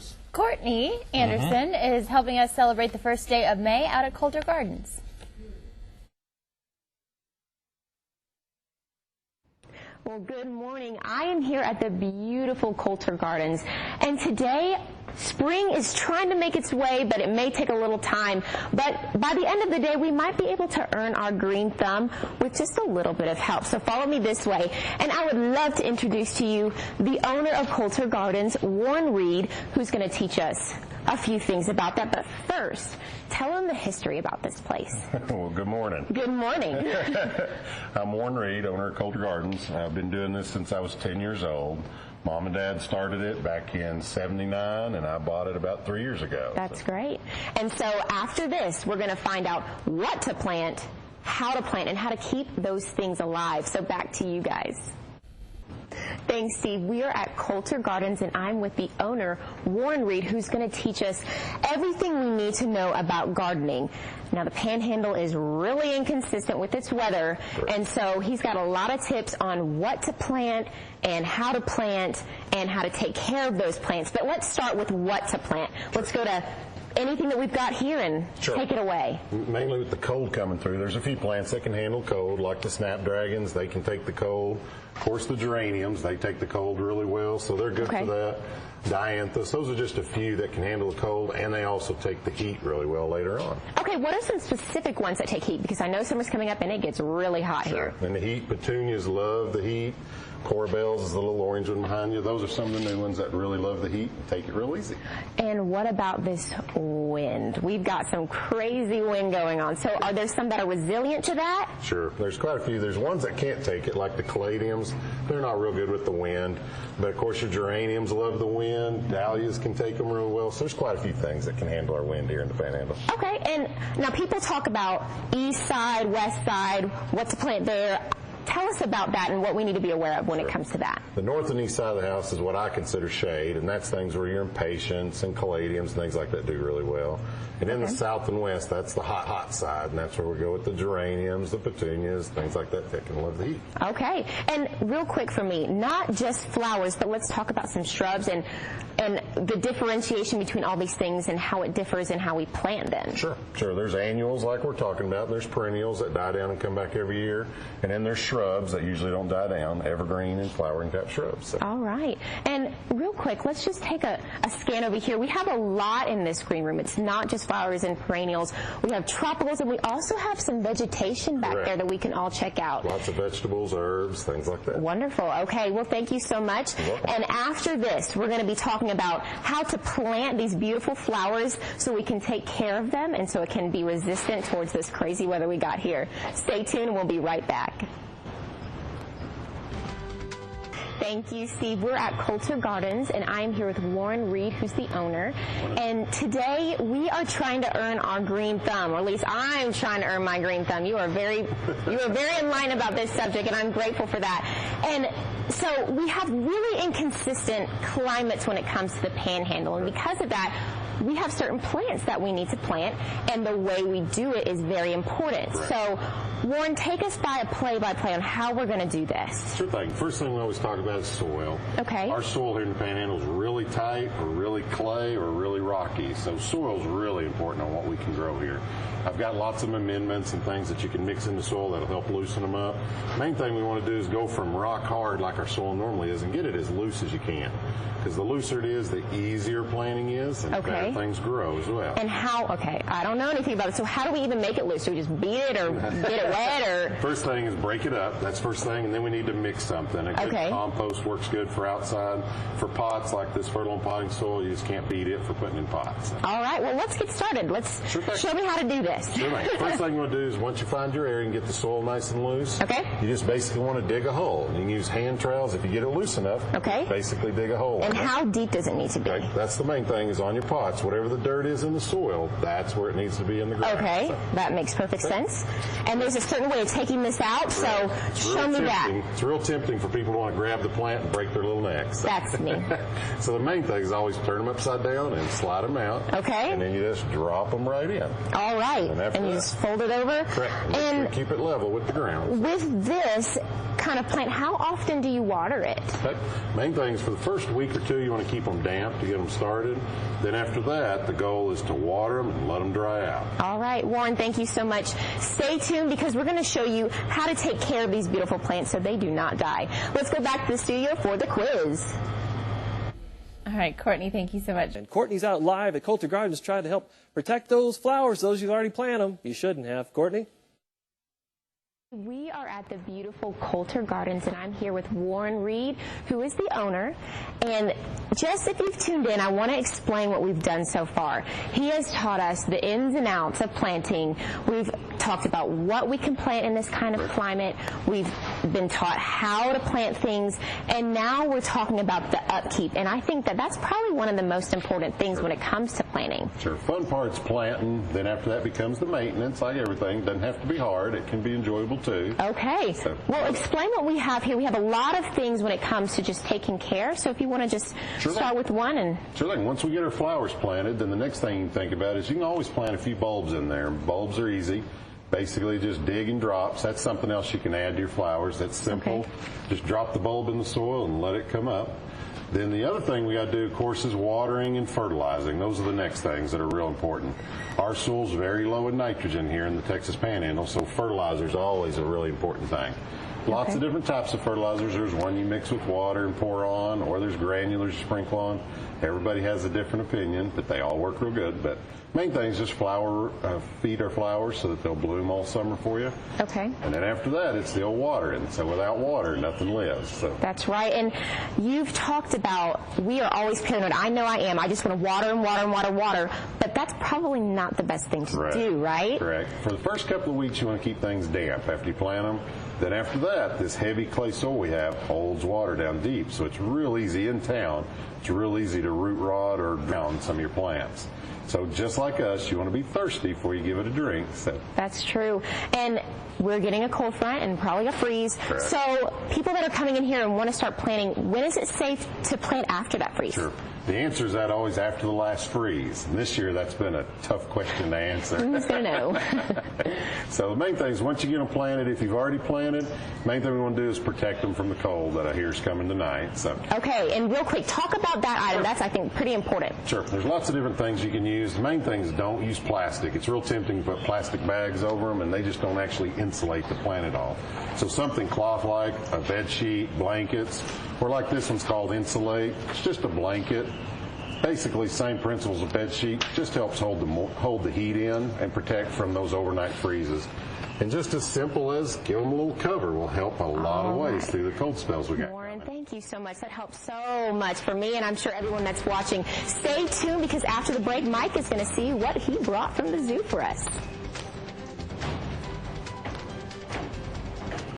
us? Courtney Anderson is helping us celebrate the first day of May out at Coulter Gardens. Well, good morning. I am here at the beautiful Coulter Gardens, and today spring is trying to make its way, but it may take a little time. But by the end of the day, we might be able to earn our green thumb with just a little bit of help. So follow me this way, and I would love to introduce to you the owner of Coulter Gardens, Warren Reed, who's going to teach us a few things about that. But first, tell them the history about this place. Well, good morning. Good morning. I'm Warren Reed, owner of Coulter Gardens. I've been doing this since I was 10 years old. Mom and Dad started it back in '79, and I bought it about 3 years ago. That's great. And so after this, we're going to find out what to plant, how to plant, and how to keep those things alive. So back to you guys. Thanks, Steve. We are at Coulter Gardens, and I'm with the owner, Warren Reed, who's going to teach us everything we need to know about gardening. Now, the Panhandle is really inconsistent with its weather, and so he's got a lot of tips on what to plant and how to take care of those plants. But let's start with what to plant. Let's go to anything that we've got here and take it away. Mainly with the cold coming through, there's a few plants that can handle cold, like the snapdragons. They can take the cold. Of course, the geraniums, they take the cold really well, so they're good for that. Dianthus, those are just a few that can handle the cold, and they also take the heat really well later on. Okay, what are some specific ones that take heat? Because I know summer's coming up and it gets really hot here. And the heat, petunias love the heat. Corabelles is the little orange one behind you. Those are some of the new ones that really love the heat and take it real easy. And what about this wind? We've got some crazy wind going on. So are there some that are resilient to that? Sure. There's quite a few. There's ones that can't take it, like the caladiums. They're not real good with the wind. But, of course, your geraniums love the wind. Dahlias can take them real well. So there's quite a few things that can handle our wind here in the Panhandle. Okay. And now people talk about east side, west side, what to plant there. Tell us about that and what we need to be aware of when it comes to that. The north and east side of the house is what I consider shade, and that's things where your impatiens and caladiums and things like that do really well. And in the south and west, that's the hot, hot side, and that's where we go with the geraniums, the petunias, things like that that can love the heat. Okay. And real quick for me, not just flowers, but let's talk about some shrubs and the differentiation between all these things and how it differs and how we plant them. Sure. There's annuals like we're talking about. There's perennials that die down and come back every year. And then there's shrubs that usually don't die down, evergreen and flowering type shrubs. So. All right. And real quick, let's just take a scan over here. We have a lot in this green room. It's not just flowers and perennials. We have tropicals, and we also have some vegetation back there that we can all check out. Lots of vegetables, herbs, things like that. Wonderful. Okay. Well, thank you so much. And after this, we're going to be talking about how to plant these beautiful flowers so we can take care of them and so it can be resistant towards this crazy weather we got here. Stay tuned, and we'll be right back. Thank you, Steve. We're at Coulter Gardens, and I'm here with Warren Reed, who's the owner. And today we are trying to earn our green thumb, or at least I'm trying to earn my green thumb. You are very in line about this subject, and I'm grateful for that. And so we have really inconsistent climates when it comes to the Panhandle, and because of that, we have certain plants that we need to plant, and the way we do it is very important. So, Warren, take us by a play-by-play on how we're going to do this. Sure thing. First thing we always talk about is soil. Okay. Our soil here in the Panhandle is really tight, or really clay, or really rocky. So soil is really important on what we can grow here. I've got lots of amendments and things that you can mix in the soil that'll help loosen them up. Main thing we want to do is go from rock hard like our soil normally is and get it as loose as you can. Because the looser it is, the easier planting is, and the better things grow as well. And how, I don't know anything about it, so how do we even make it loose? Do we just beat it or get it wet? Or? First thing is break it up. That's first thing, and then we need to mix something. A good compost works good for outside. For pots like this fertile and potting soil, you just can't beat it for putting in pots. All right, well, let's get started. Show me how to do this. Sure thing. First thing you want to do is once you find your area and get the soil nice and loose, you just basically want to dig a hole. You can use hand trowels if you get it loose enough. Basically dig a hole. And how deep does it need to be? That's the main thing is on your pots. spots, whatever the dirt is in the soil, that's where it needs to be in the ground. Okay, So, that makes perfect sense. And there's a certain way of taking this out, so show me that. It's real tempting for people to want to grab the plant and break their little necks. So. That's me. So the main thing is always turn them upside down and slide them out. Okay. And then you just drop them right in. All right. And you just fold it over. Correct. And keep it level with the ground. With this kind of plant, how often do you water it? Okay. Main thing is for the first week or two, you want to keep them damp to get them started. Then after that, the goal is to water them and let them dry out. All right, Warren, thank you so much. Stay tuned because we're going to show you how to take care of these beautiful plants so they do not die. Let's go back to the studio for the quiz. All right, Courtney, thank you so much. And Courtney's out live at Coulter Gardens trying to help protect those flowers, those you've already planted them. You shouldn't have. Courtney? We are at the beautiful Coulter Gardens, and I'm here with Warren Reed, who is the owner. And just if you've tuned in, I want to explain what we've done so far. He has taught us the ins and outs of planting. We've talked about what we can plant in this kind of climate. We've been taught how to plant things, and now we're talking about the upkeep. And I think that that's probably one of the most important things when it comes to planting. Sure. Fun part's planting. Then after that becomes the maintenance. Like everything, doesn't have to be hard. It can be enjoyable too. Okay. Well, explain what we have here. We have a lot of things when it comes to just taking care. So if you want to just start with one. And Sure thing. Once we get our flowers planted, then the next thing you can think about is you can always plant a few bulbs in there. Bulbs are easy. Basically just dig and drops. That's something else you can add to your flowers. That's simple. Okay. Just drop the bulb in the soil and let it come up. Then the other thing we got to do, of course, is watering and fertilizing. Those are the next things that are real important. Our soil's very low in nitrogen here in the Texas Panhandle, so fertilizer is always a really important thing. Lots of different types of fertilizers. There's one you mix with water and pour on, or there's granulars you sprinkle on. Everybody has a different opinion, but they all work real good. But main thing is just feed our flowers so that they'll bloom all summer for you. okay. And then after that, it's the old watering. So without water, nothing lives. So That's right. And you've talked about we are always paranoid. I know I am. I just want to water and water and water and water. But that's probably not the best thing to do, right? Correct. For the first couple of weeks, you want to keep things damp after you plant them. Then after that, this heavy clay soil we have holds water down deep. So it's real easy in town. It's real easy to root rot or drown some of your plants. So just like us, you want to be thirsty before you give it a drink. So. That's true. And we're getting a cold front and probably a freeze. Correct. So people that are coming in here and want to start planting, when is it safe to plant after that freeze? Sure. The answer is that always after the last freeze. And this year, that's been a tough question to answer. Who's going to know? So the main thing is once you get them planted, if you've already planted, the main thing we want to do is protect them from the cold that I hear is coming tonight. So. Okay, and real quick, talk about that item. That's, I think, pretty important. Sure. There's lots of different things you can use. The main thing is don't use plastic. It's real tempting to put plastic bags over them, and they just don't actually insulate the plant at all. So something cloth-like, a bed sheet, blankets, or like this one's called Insulate. It's just a blanket. Basically, same principles of bed sheet. Just helps hold the heat in and protect from those overnight freezes. And just as simple as give them a little cover will help a lot of ways through the cold spells we got. Warren, thank you so much. That helps so much for me, and I'm sure everyone that's watching. Stay tuned because after the break, Mike is going to see what he brought from the zoo for us.